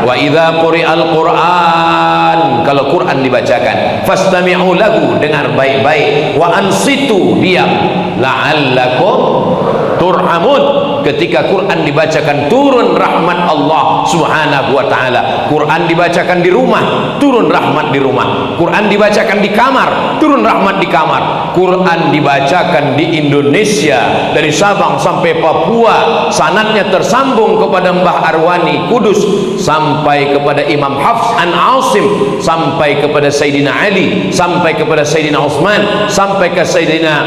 wa idza quri'al Qur'an, kalau Quran dibacakan, fastami'u lahu, dengar baik-baik, wa ansitu, diam, la'allakum turhamun. Ketika Quran dibacakan, turun rahmat Allah subhanahu wa ta'ala. Quran dibacakan di rumah, turun rahmat di rumah. Quran dibacakan di kamar, turun rahmat di kamar. Quran dibacakan di Indonesia, dari Sabang sampai Papua, sanadnya tersambung kepada Mbah Arwani Kudus, sampai kepada Imam Hafs an Asim, sampai kepada Sayyidina Ali, sampai kepada Sayyidina Utsman, sampai ke Sayyidina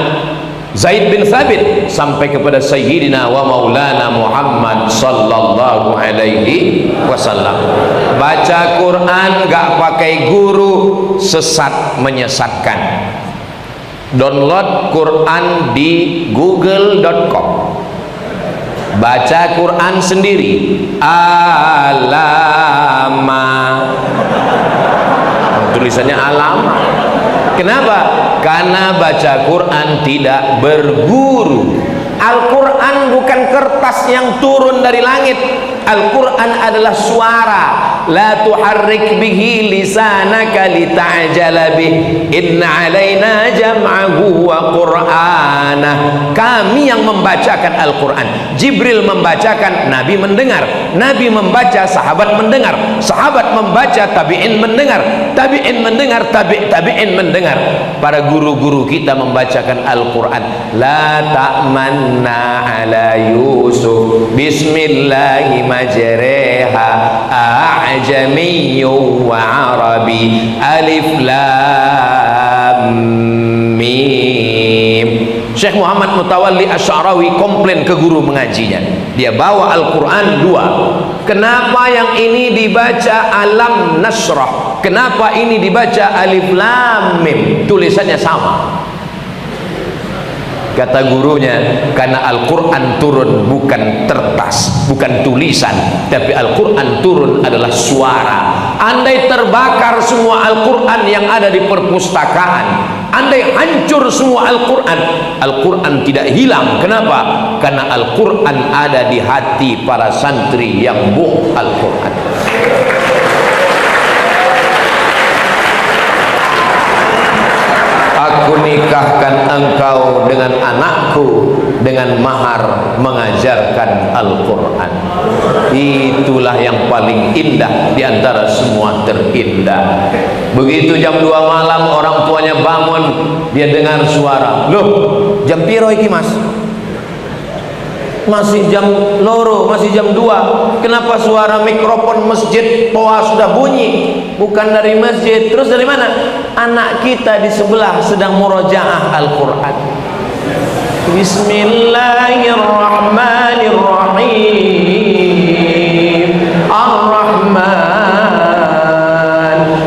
Zaid bin Thabit, sampai kepada Sayyidina wa Maulana Muhammad sallallahu alaihi wasallam. Baca Quran gak pakai guru, sesat, menyesatkan. Download Quran di google.com, baca Quran sendiri. Alama, tulisannya alama. Kenapa? Karena baca Quran tidak berguru. Al-Quran bukan kertas yang turun dari langit. Al-Quran adalah suara. La tuharrik bihi lisanaka lita'jala bih, inna alaina jam'ahu wa qur'anah. Kami yang membacakan Al-Quran. Jibril membacakan, Nabi mendengar. Nabi membaca, sahabat mendengar. Sahabat membaca, tabi'in mendengar. Tabi'in mendengar, tabi'in mendengar. Para guru-guru kita membacakan Al-Quran. La ta'manna ala Yusuf, bismillahi majreha, a'jamiyyu wa arabi, alif lam mim. Syekh Muhammad Mutawalli Asy'arawi komplain ke guru mengajinya. Dia bawa Al-Quran dua. Kenapa yang ini dibaca alam nasrah? Kenapa ini dibaca alif lam mim? Tulisannya sama. Kata gurunya, karena Al-Quran turun bukan kertas, bukan tulisan, tapi Al-Quran turun adalah suara. Andai terbakar semua Al-Quran yang ada di perpustakaan, andai hancur semua Al-Quran, Al-Quran tidak hilang. Kenapa? Karena Al-Quran ada di hati para santri yang buh Al-Quran. Aku nikahkan engkau dengan anakku dengan mahar mengajarkan Al-Quran. Itulah yang paling indah di antara semua terindah. Begitu jam 2 malam orang tuanya bangun, dia dengar suara. Loh, jam piro iki mas? Masih jam loro, masih jam 2. Kenapa suara mikrofon masjid toa sudah bunyi? Bukan dari masjid. Terus dari mana? Anak kita di sebelah sedang murojaah Al-Quran. Bismillahirrahmanirrahim. Ar-Rahman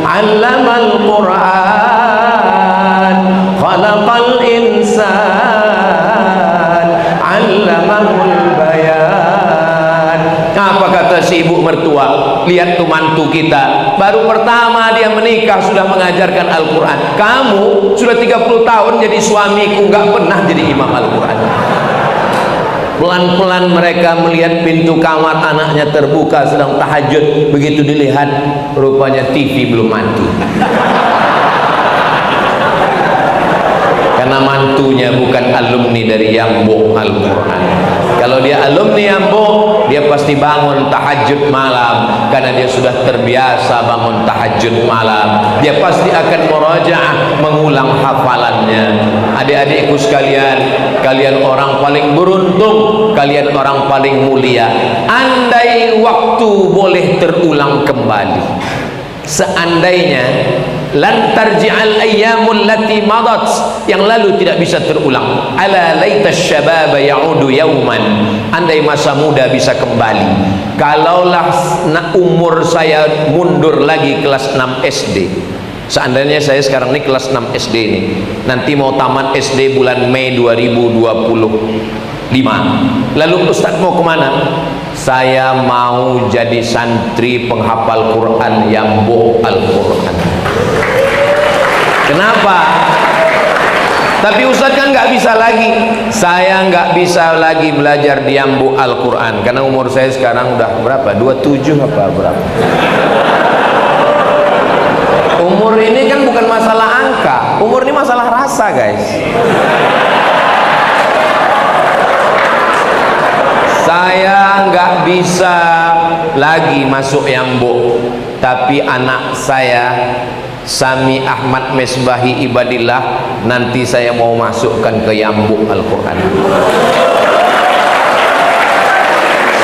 'allamal Quran, khalaqal insan, 'allamahul bayan. Apa kata si ibu mertua? Lihat tuh mantu kita, baru pertama dia menikah sudah mengajarkan Al-Quran. Kamu sudah 30 tahun jadi suamiku, gak pernah jadi imam Al-Quran. Pelan-pelan mereka melihat pintu kamar anaknya terbuka sedang tahajud. Begitu dilihat, rupanya TV belum mati. Karena mantunya bukan alumni dari Yambo Al-Quran. Kalau dia alumni Yambo, dia pasti bangun tahajud malam, karena dia sudah terbiasa bangun tahajud malam. Dia pasti akan murajaah, mengulang hafalannya. Adik-adikku sekalian, kalian orang paling beruntung, kalian orang paling mulia. Andai waktu boleh terulang kembali, seandainya lan tarji'al ayyamul lati madat, yang lalu tidak bisa terulang. Ala laita syababa ya'udu yauman, andai masa muda bisa kembali. Kalaulah umur saya mundur lagi kelas 6 SD. Seandainya saya sekarang ini kelas 6 SD ini, nanti mau tamat SD bulan Mei 2025. Lalu Ustadz mau kemana? Saya mau jadi santri penghafal Quran yang boh Al-Quran. Kenapa? Tapi Ustaz kan nggak bisa lagi. Saya nggak bisa lagi belajar di Yambu Al-Quran karena umur saya sekarang udah berapa? 27 apa berapa? Umur ini kan bukan masalah angka, umur ini masalah rasa, guys. Saya nggak bisa lagi masuk Yambu, tapi anak saya Sami Ahmad Mesbahi Ibadillah nanti saya mau masukkan ke Yambu Al-Quran.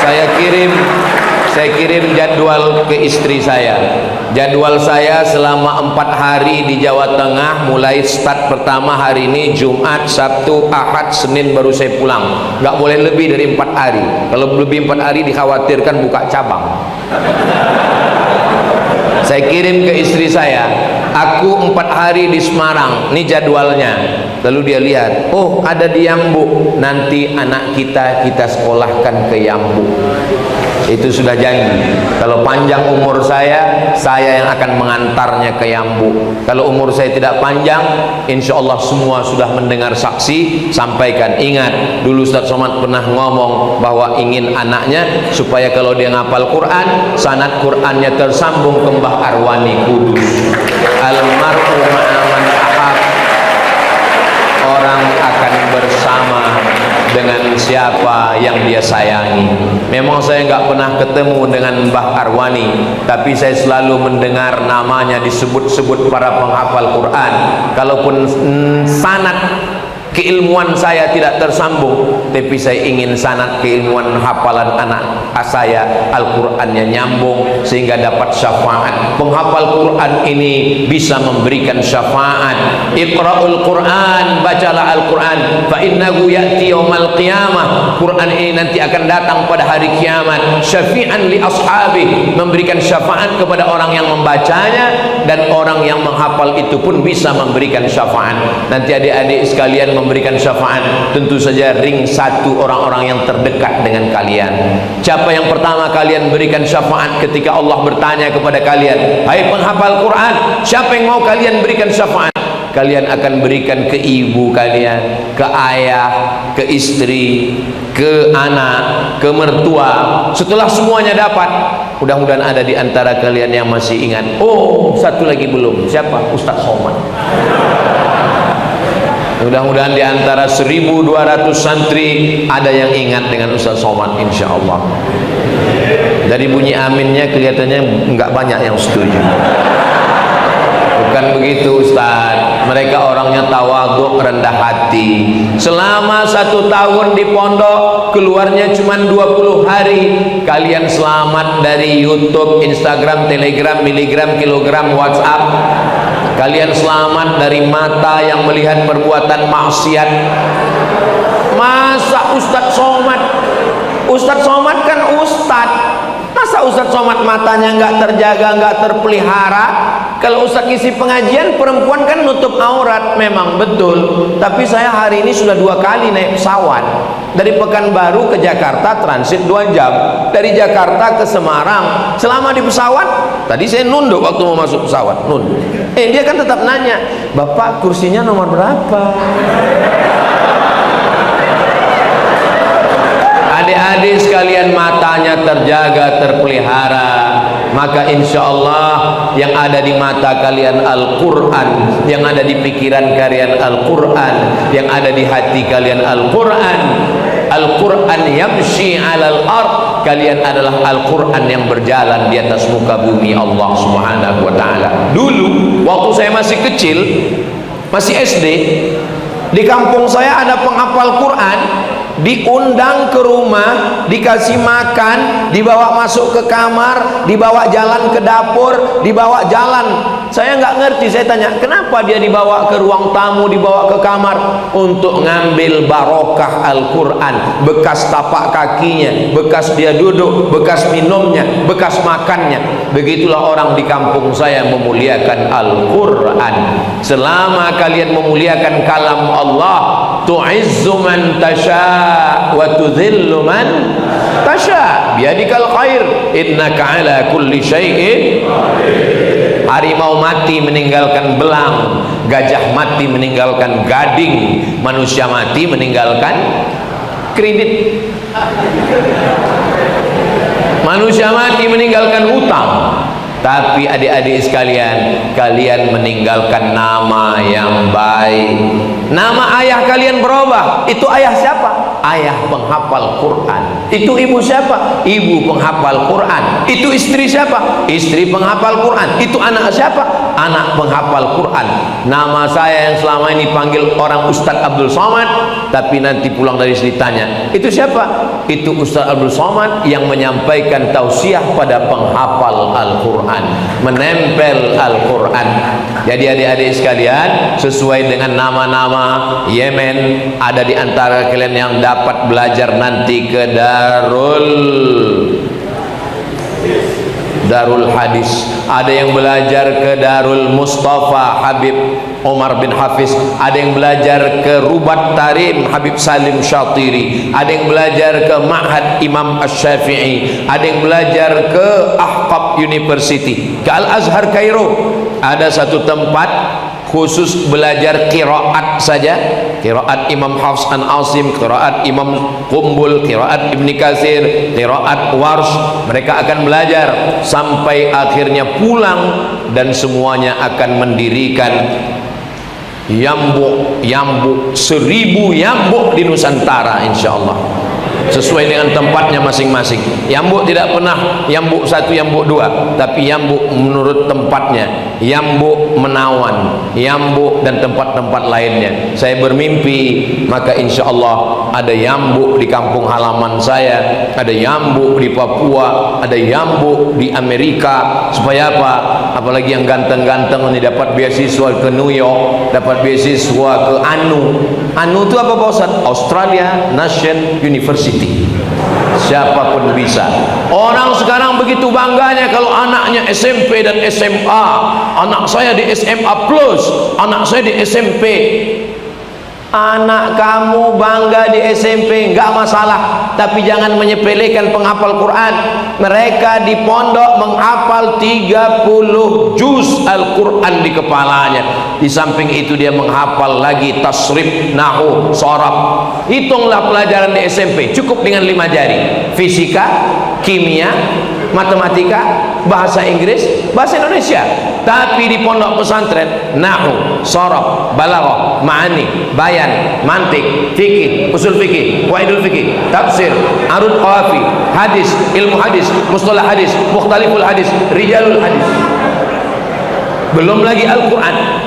Saya kirim jadwal ke istri saya. Jadwal saya selama 4 hari di Jawa Tengah, mulai start pertama hari ini Jumat, Sabtu, Ahad, Senin baru saya pulang. Nggak boleh lebih dari 4 hari. Kalau lebih 4 hari dikhawatirkan buka cabang. Saya kirim ke istri saya, aku 4 hari di Semarang, ini jadwalnya. Lalu dia lihat, oh ada di Yambu, nanti anak kita sekolahkan ke Yambu. Itu sudah janji. Kalau panjang umur saya yang akan mengantarnya ke Yambu. Kalau umur saya tidak panjang, insya Allah semua sudah mendengar saksi, sampaikan. Ingat, dulu Ustaz Somad pernah ngomong bahwa ingin anaknya supaya kalau dia ngapal Quran, sanad Qurannya tersambung ke Mbah Arwani Kudus. Almarhum ma'aman ahab, orang akan bersama dengan siapa yang dia sayangi. Memang saya nggak pernah ketemu dengan Mbah Arwani, tapi saya selalu mendengar namanya disebut-sebut para penghafal Quran. Kalaupun sanad keilmuan saya tidak tersambung, tapi saya ingin sanad keilmuan hafalan anak saya Al-Qur'annya nyambung sehingga dapat syafaat. Penghafal Quran ini bisa memberikan syafaat. Iqra'ul Quran, bacalah Al-Quran, fa innahu ya'ti yaumal qiyamah. Quran ini nanti akan datang pada hari kiamat, syafi'an li ashabi, memberikan syafaat kepada orang yang membacanya, dan orang yang menghafal itu pun bisa memberikan syafaat. Nanti adik-adik sekalian memberikan syafaat, tentu saja ring 1 orang-orang yang terdekat dengan kalian. Siapa yang pertama kalian berikan syafaat ketika Allah bertanya kepada kalian, hai penghafal Quran, siapa yang mau kalian berikan syafaat? Kalian akan berikan ke ibu kalian, ke ayah, ke istri, ke anak, ke mertua. Setelah semuanya dapat, mudah-mudahan ada di antara kalian yang masih ingat. Oh, satu lagi belum. Siapa? Ustaz Somad. Mudah-mudahan di antara 1.200 santri ada yang ingat dengan Ustaz Somad, insya Allah. Dari bunyi aminnya kelihatannya nggak banyak yang setuju. Bukan begitu Ustaz, mereka orangnya tawadhu, rendah hati. Selama 1 tahun di pondok, keluarnya cuma 20 hari. Kalian selamat dari YouTube, Instagram, Telegram, miligram, kilogram, WhatsApp. Kalian selamat dari mata yang melihat perbuatan maksiat. Masa Ustaz Somad kan Ustaz, masa Ustaz Somad matanya nggak terjaga, nggak terpelihara? Kalau Ustaz ngisi pengajian, perempuan kan nutup aurat, memang betul. Tapi saya hari ini sudah 2 kali naik pesawat. Dari Pekanbaru ke Jakarta transit 2 jam. Dari Jakarta ke Semarang. Selama di pesawat, tadi saya nunduk waktu mau masuk pesawat, nunduk. Dia kan tetap nanya, Bapak kursinya nomor berapa? Adik-adik sekalian, matanya terjaga, terpelihara, maka insya Allah yang ada di mata kalian Al-Quran, yang ada di pikiran kalian Al-Quran, yang ada di hati kalian Al-Quran. Al-Quran yamshi alal ard, kalian adalah Al-Quran yang berjalan di atas muka bumi Allah Subhanahu wa ta'ala. Dulu waktu saya masih kecil, masih SD, di kampung saya ada penghafal Quran, diundang ke rumah, dikasih makan, dibawa masuk ke kamar, dibawa jalan ke dapur, dibawa jalan. Saya nggak ngerti, saya tanya, kenapa dia dibawa ke ruang tamu, dibawa ke kamar? Untuk ngambil barokah Al-Quran, bekas tapak kakinya, bekas dia duduk, bekas minumnya, bekas makannya. Begitulah orang di kampung saya memuliakan Al-Quran. Selama kalian memuliakan kalam Allah, tu'izzu man tasha wa tudhillu man tasha biyadikal khair innaka ala kulli syai'in. Harimau mati meninggalkan belang, Gajah mati meninggalkan gading, manusia mati meninggalkan kredit. Manusia mati meninggalkan hutang. Tapi adik-adik sekalian, kalian meninggalkan nama yang baik. Nama ayah kalian berubah. Itu ayah siapa? Ayah penghafal Quran. Itu ibu siapa? Ibu penghafal Quran. Itu istri siapa? Istri penghafal Quran. Itu anak siapa? Anak penghafal Quran. Nama saya yang selama ini panggil orang Ustadz Abdul Somad, tapi nanti pulang dari sini tanya, itu siapa? Itu Ustadz Abdul Somad yang menyampaikan tausiah pada penghafal Al-Quran, menempel Al-Quran. Jadi adik-adik sekalian, sesuai dengan nama-nama Yemen, ada di antara kalian yang dapat belajar nanti ke Darul Hadis, ada yang belajar ke Darul Mustafa Habib Omar bin Hafiz, ada yang belajar ke Rubat Tarim Habib Salim Syatiri, ada yang belajar ke Ma'had Imam Asy-Syafi'i, ada yang belajar ke Ahqaf University, ke Al-Azhar Kairo. Ada satu tempat khusus belajar qiraat saja, qiraat Imam Hafs an Asim, qiraat Imam Qumbul, qiraat Ibni Katsir, qiraat Warsh. Mereka akan belajar sampai akhirnya pulang, dan semuanya akan mendirikan yambuk 1000 yambuk di Nusantara insyaallah, sesuai dengan tempatnya masing-masing. Yambuk tidak pernah yambuk 1, yambuk 2, tapi yambuk menurut tempatnya. Yambuk Menawan, Yambuk, dan tempat-tempat lainnya. Saya bermimpi, maka insya Allah ada yambuk di kampung halaman saya, ada yambuk di Papua, ada yambuk di Amerika. Supaya apa? Apalagi yang ganteng-ganteng ini dapat beasiswa ke New York, dapat beasiswa ke ANU itu apa Pak Ustaz? Australia National University. Siapapun bisa. Orang sekarang begitu bangganya kalau anaknya SMP dan SMA. Anak saya di SMA plus, anak saya di SMP. Anak kamu bangga di SMP, enggak masalah, tapi jangan menyepelekan penghafal Quran. Mereka di pondok menghafal 30 juz Al-Quran di kepalanya. Di samping itu dia menghafal lagi tasrif, nahu, sorab. Hitunglah pelajaran di SMP, cukup dengan 5 jari. Fisika, kimia, matematika, bahasa Inggris, bahasa Indonesia. Tapi di pondok pesantren, nahu, sorab, balaghah, ma'ani, bayan, mantik, fikih, usul fikih, qawaidul fikih, tafsir, arud qawafi, hadis, ilmu hadis, mustalah hadis, mukhtaliful hadis, rijalul hadis. Belum lagi Al-Quran.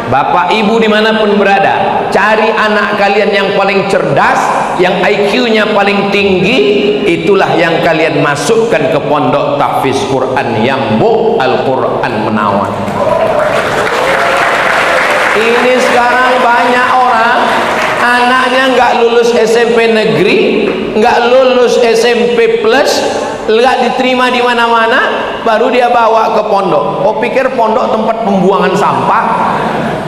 Bapak ibu dimanapun berada, cari anak kalian yang paling cerdas, yang IQ-nya paling tinggi, itulah yang kalian masukkan ke pondok tahfiz Quran Yambuk Al-Quran Menawan. Ini sekarang banyak orang anaknya nggak lulus SMP negeri, nggak lulus SMP plus, nggak diterima di mana-mana, baru dia bawa ke pondok. Oh, pikir pondok tempat pembuangan sampah.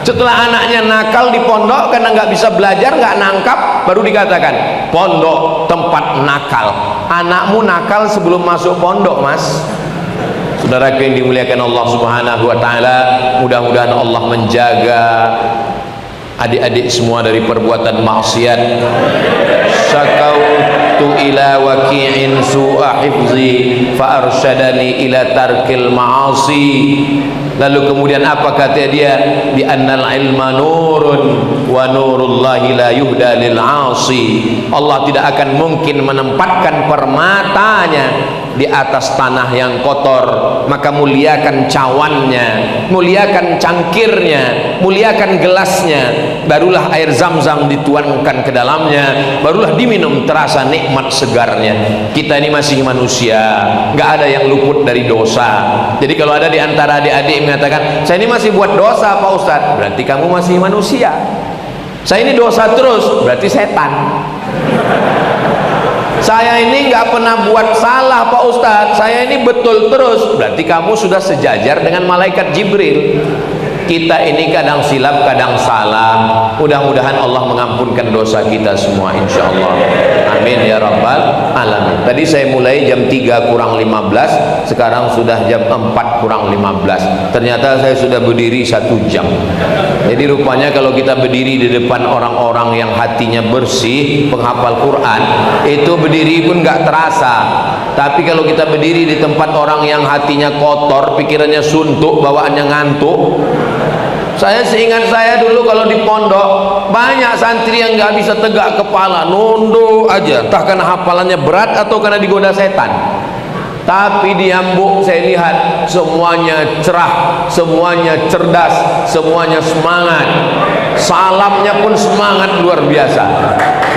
Setelah anaknya nakal di pondok karena nggak bisa belajar, nggak nangkap, baru dikatakan pondok tempat nakal. Anakmu nakal sebelum masuk pondok, mas. Saudaraku yang dimuliakan Allah Subhanahu wa taala, mudah-mudahan Allah menjaga adik-adik semua dari perbuatan maksiat. Syakautu ila waqi'in su'a hifzi fa arsyadani ila tarkil ma'asi. Lalu kemudian apa kata dia? Bi annal ilma nurun wa nurullahi la yuhda lil 'asi. Allah tidak akan mungkin menempatkan permatanya di atas tanah yang kotor, maka muliakan cawannya, muliakan cangkirnya, muliakan gelasnya, barulah air zam-zam dituangkan ke dalamnya, barulah diminum terasa nikmat segarnya. Kita ini masih manusia, nggak ada yang luput dari dosa. Jadi kalau ada di antara adik-adik mengatakan, saya ini masih buat dosa Pak Ustadz, berarti kamu masih manusia. Saya ini dosa terus, berarti setan. Saya ini nggak pernah buat salah Pak Ustadz, saya ini betul terus, berarti kamu sudah sejajar dengan malaikat Jibril. Kita ini kadang silap, kadang salah. Mudah-mudahan Allah mengampunkan dosa kita semua, insya Allah. Amin ya rabbal alamin. Tadi saya mulai jam 3 kurang 15, sekarang sudah jam 4 kurang 15. Ternyata saya sudah berdiri 1 jam. Jadi rupanya kalau kita berdiri di depan orang-orang yang hatinya bersih, penghafal Quran, itu berdiri pun nggak terasa. Tapi kalau kita berdiri di tempat orang yang hatinya kotor, pikirannya suntuk, bawaannya ngantuk. Saya seingat saya dulu kalau di pondok, banyak santri yang nggak bisa tegak kepala, nunduk aja, entah karena hafalannya berat atau karena digoda setan. Tapi di Ambuk saya lihat semuanya cerah, semuanya cerdas, semuanya semangat. Salamnya pun semangat luar biasa.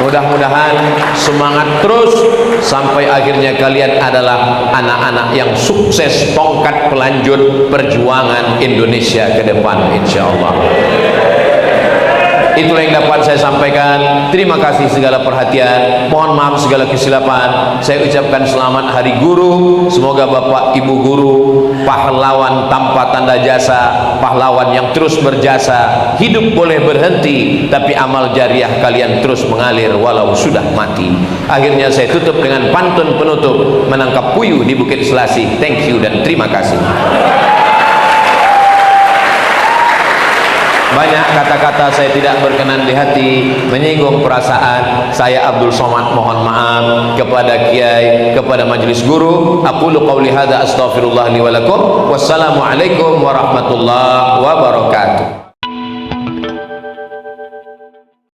Mudah-mudahan semangat terus sampai akhirnya kalian adalah anak-anak yang sukses, tongkat pelanjut perjuangan Indonesia ke depan, insyaallah. Itulah yang dapat saya sampaikan. Terima kasih segala perhatian, mohon maaf segala kesilapan. Saya ucapkan selamat Hari Guru. Semoga Bapak Ibu guru, pahlawan tanpa tanda jasa, pahlawan yang terus berjasa. Hidup boleh berhenti, tapi amal jariah kalian terus mengalir walau sudah mati. Akhirnya saya tutup dengan pantun penutup, menangkap puyuh di Bukit Selasih. Thank you dan terima kasih. Banyak kata-kata saya tidak berkenan di hati, menyinggung perasaan. Saya Abdul Somad mohon maaf kepada kiai, kepada majelis guru. Aqulu qauli hadza astaghfirullah li wa lakum. Wassalamualaikum warahmatullahi wabarakatuh.